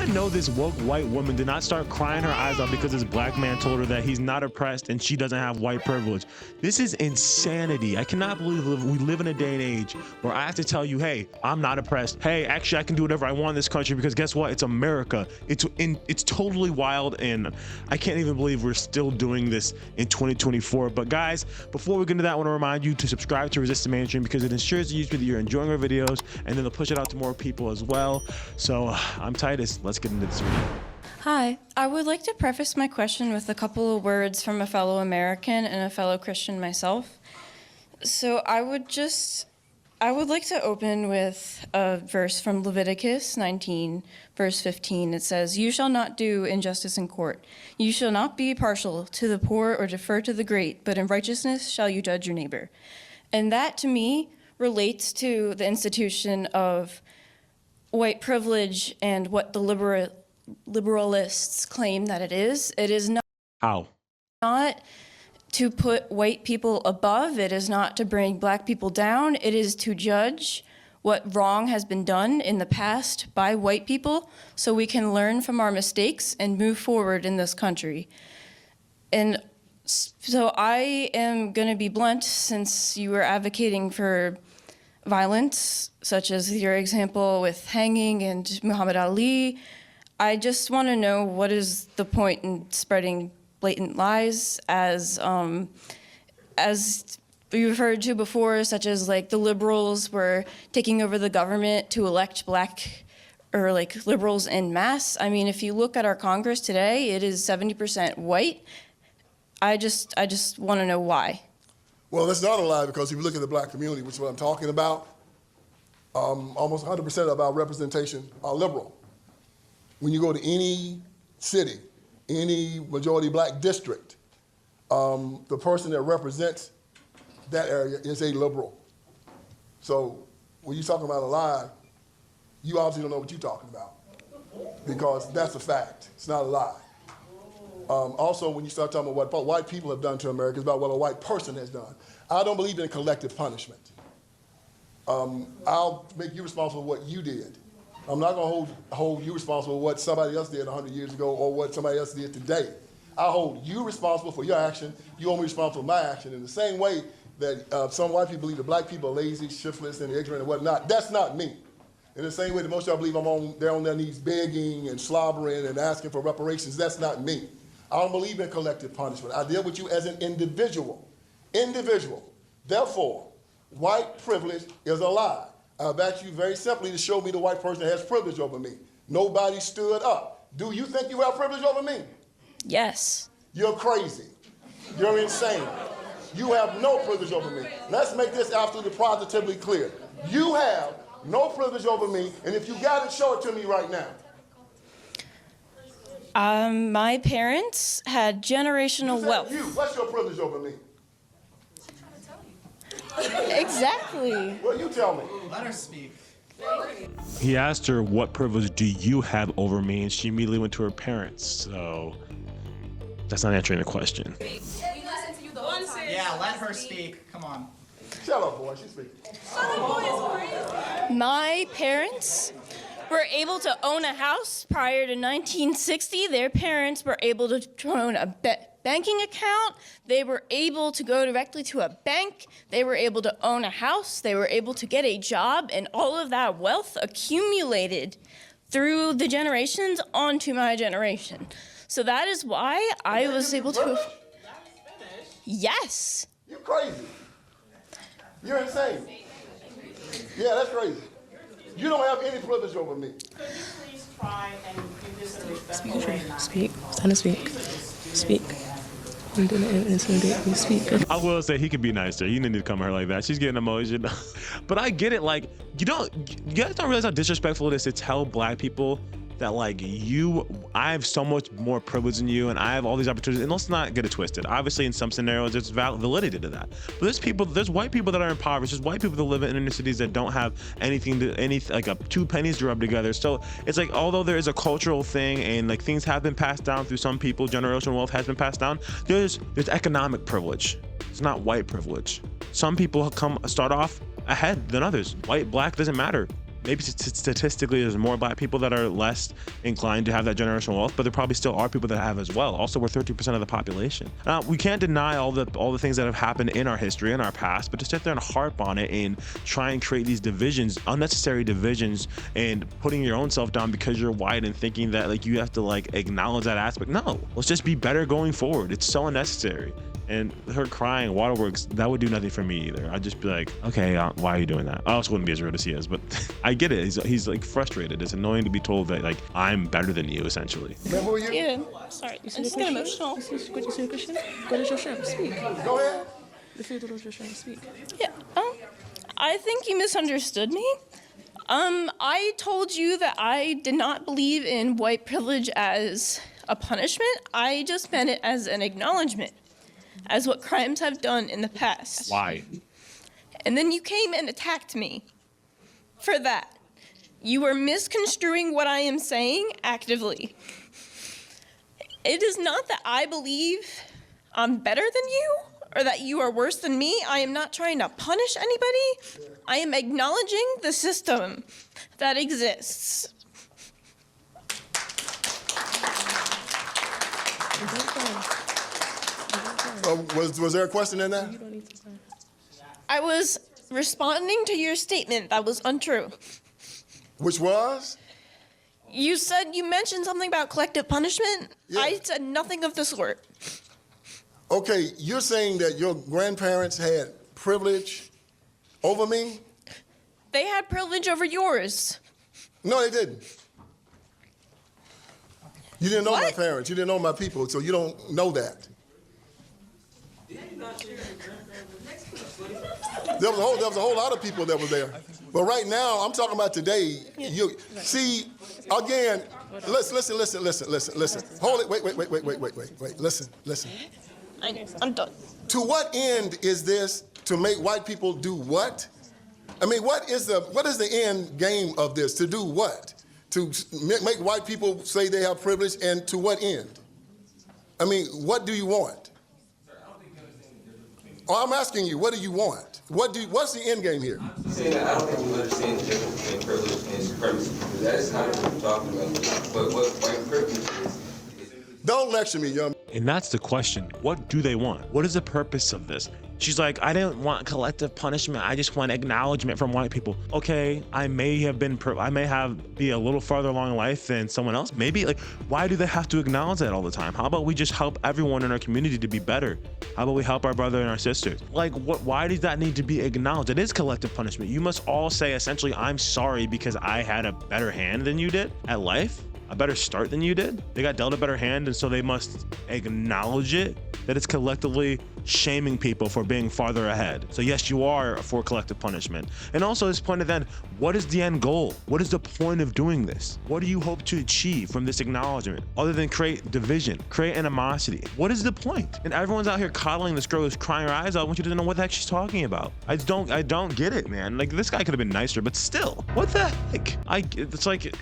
I know this woke white woman did not start crying her eyes out because this black man told her that he's not oppressed and she doesn't have white privilege. This is insanity. I cannot believe we live in a day and age where I have to tell you, hey, I'm not oppressed. Hey, actually, I can do whatever I want in this country because guess what? It's America. It's totally wild, and I can't even believe we're still doing this in 2024. But guys, before we get into that, I want to remind you to subscribe to Resist the Mainstream because it ensures to YouTube that you're enjoying our videos, and then they'll push it out to more people as well. So I'm Titus. Let's get into this video. Hi, I would like to preface my question with a couple of words from a fellow American and a fellow Christian myself. So I would like to open with a verse from Leviticus 19, verse 15. It says, "You shall not do injustice in court. You shall not be partial to the poor or defer to the great, but in righteousness shall you judge your neighbor." And that, to me, relates to the institution of white privilege and what the liberalists claim that it is. It is not. How? Not to put white people above. It is not to bring black people down. It is to judge what wrong has been done in the past by white people so we can learn from our mistakes and move forward in this country. And so I am going to be blunt, since you were advocating for violence, such as your example with hanging and Muhammad Ali. I just want to know, what is the point in spreading blatant lies, as we referred to before, such as like the liberals were taking over the government to elect black or like liberals en masse. I mean, if you look at our Congress today, it is 70% white. I just want to know why. Well, that's not a lie, because if you look at the black community, which is what I'm talking about, almost 100% of our representation are liberal. When you go to any city, any majority black district, the person that represents that area is a liberal. So when you're talking about a lie, you obviously don't know what you're talking about, because that's a fact. It's not a lie. Also, when you start talking about what white people have done to America, it's about what a white person has done. I don't believe in collective punishment. I'll make you responsible for what you did. I'm not going to hold you responsible for what somebody else did 100 years ago or what somebody else did today. I hold you responsible for your action. You hold me responsible for my action. In the same way that some white people believe that black people are lazy, shiftless, and ignorant and whatnot, that's not me. In the same way that most of y'all believe they're on their knees begging and slobbering and asking for reparations, that's not me. I don't believe in collective punishment. I deal with you as an individual. Therefore, white privilege is a lie. I've asked you very simply to show me the white person that has privilege over me. Nobody stood up. Do you think you have privilege over me? Yes. You're crazy. You're insane. You have no privilege over me. Let's make this absolutely positively clear. You have no privilege over me, and if you got it, show it to me right now. My parents had generational wealth. What's your privilege over me? Exactly. Well, you tell me. Let her speak. He asked her, what privilege do you have over me? And she immediately went to her parents. So that's not answering the question. Yeah, let her speak. Come on. Shut up, boy. She's speaking. My parents were able to own a house prior to 1960. Their parents were able to own a banking account. They were able to go directly to a bank. They were able to own a house. They were able to get a job, and all of that wealth accumulated through the generations onto my generation. So that is why I was able to. Yes. You're crazy. You're insane. Yeah, that's crazy. You don't have any privilege over me. Could you please try and do this in a respectful way? Speak. It's time to speak. Speak. Speak. I will say he could be nicer. You didn't need to come at her like that. She's getting emotional. But I get it. Like, you guys don't realize how disrespectful it is to tell black people that, like, I have so much more privilege than you, and I have all these opportunities. And let's not get it twisted. Obviously, in some scenarios, there's validity to that. But there's white people that are impoverished. There's white people that live in inner cities that don't have like 2 pennies to rub together. So it's like, although there is a cultural thing and like things have been passed down through some people, generational wealth has been passed down, there's economic privilege. It's not white privilege. Some people start off ahead than others. White, black, doesn't matter. maybe statistically there's more black people that are less inclined to have that generational wealth, but there probably still are people that have as well. Also, we're 13% of the population. We can't deny all the things that have happened in our history, in our past, but to sit there and harp on it and try and create these divisions, unnecessary divisions, and putting your own self down because you're white and thinking that like you have to like acknowledge that aspect. No, let's just be better going forward. It's so unnecessary. And her crying, waterworks, that would do nothing for me either. I'd just be like, okay, why are you doing that? I also wouldn't be as rude as he is, but I get it. He's like frustrated. It's annoying to be told that like I'm better than you, essentially. Man, who are you? Yeah, sorry. I'm just getting emotional. You see the question? What is your shrimp? Speak. Go ahead. The food of your shrimp. Speak. Yeah, I think you misunderstood me. I told you that I did not believe in white privilege as a punishment. I just meant it as an acknowledgement, as what crimes have done in the past. Why? And then you came and attacked me for that. You are misconstruing what I am saying actively. It is not that I believe I'm better than you or that you are worse than me. I am not trying to punish anybody. I am acknowledging the system that exists. Was there a question in that? I was responding to your statement that was untrue. Which was? You mentioned something about collective punishment. Yeah. I said nothing of the sort. Okay, you're saying that your grandparents had privilege over me? They had privilege over yours. No, they didn't. You didn't know my What? parents. You didn't know my people, so you don't know that. There was a whole lot of people that were there. But right now, I'm talking about today. You see, again, listen. Hold it, wait. Listen. I'm done. To what end is this? To make white people do what? I mean, what is the end game of this? To do what? To make white people say they have privilege, and to what end? I mean, what do you want? Oh, I'm asking you, what do you want? What's the end game here? I'm saying that I don't think we understand the difference between privilege and supremacy, because that is not what we're talking about. But what white privilege is. Don't lecture me, young. And that's the question. What do they want? What is the purpose of this? She's like, I didn't want collective punishment. I just want acknowledgement from white people. Okay, I may be a little farther along in life than someone else. Maybe, like, why do they have to acknowledge that all the time? How about we just help everyone in our community to be better? How about we help our brother and our sisters? Like, why does that need to be acknowledged? It is collective punishment. You must all say, essentially, I'm sorry because I had a better hand than you did at life. A better start than you did. They got dealt a better hand, and so they must acknowledge it, that it's collectively shaming people for being farther ahead. So yes, you are for collective punishment. And also this point of then, what is the end goal? What is the point of doing this? What do you hope to achieve from this acknowledgement other than create division, create animosity? What is the point? And everyone's out here coddling this girl who's crying her eyes out. I want you to know what the heck she's talking about. I don't get it, man. Like, this guy could have been nicer, but still, what the heck? It's like,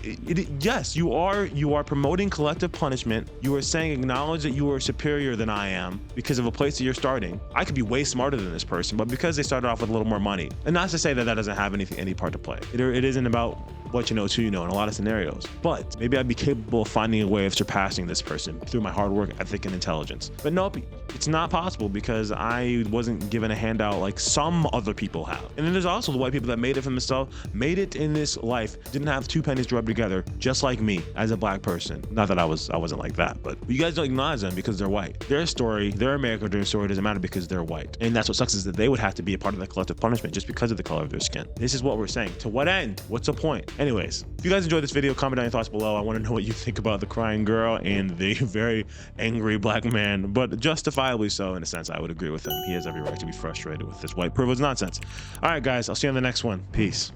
yes, you are promoting collective punishment. You are saying acknowledge that you are superior than I am because of a place that you're starting. I could be way smarter than this person, but because they started off with a little more money. And not to say that doesn't have any part to play. It isn't about what you know, it's who you know in a lot of scenarios. But maybe I'd be capable of finding a way of surpassing this person through my hard work, ethic, and intelligence. But nope, it's not possible because I wasn't given a handout like some other people have. And then there's also the white people that made it for themselves, made it in this life, didn't have two pennies to rub together, just like me as a black person. Not that I wasn't like that, but you guys don't acknowledge them because they're white. Their story, their American dream story doesn't matter because they're white. And that's what sucks, is that they would have to be a part of the collective punishment just because of the color of their skin. This is what we're saying. To what end? What's the point? Anyways, if you guys enjoyed this video, comment down your thoughts below. I want to know what you think about the crying girl and the very angry black man, but justifiably so in a sense. I would agree with him. He has every right to be frustrated with this white privilege nonsense. All right, guys, I'll see you on the next one. Peace.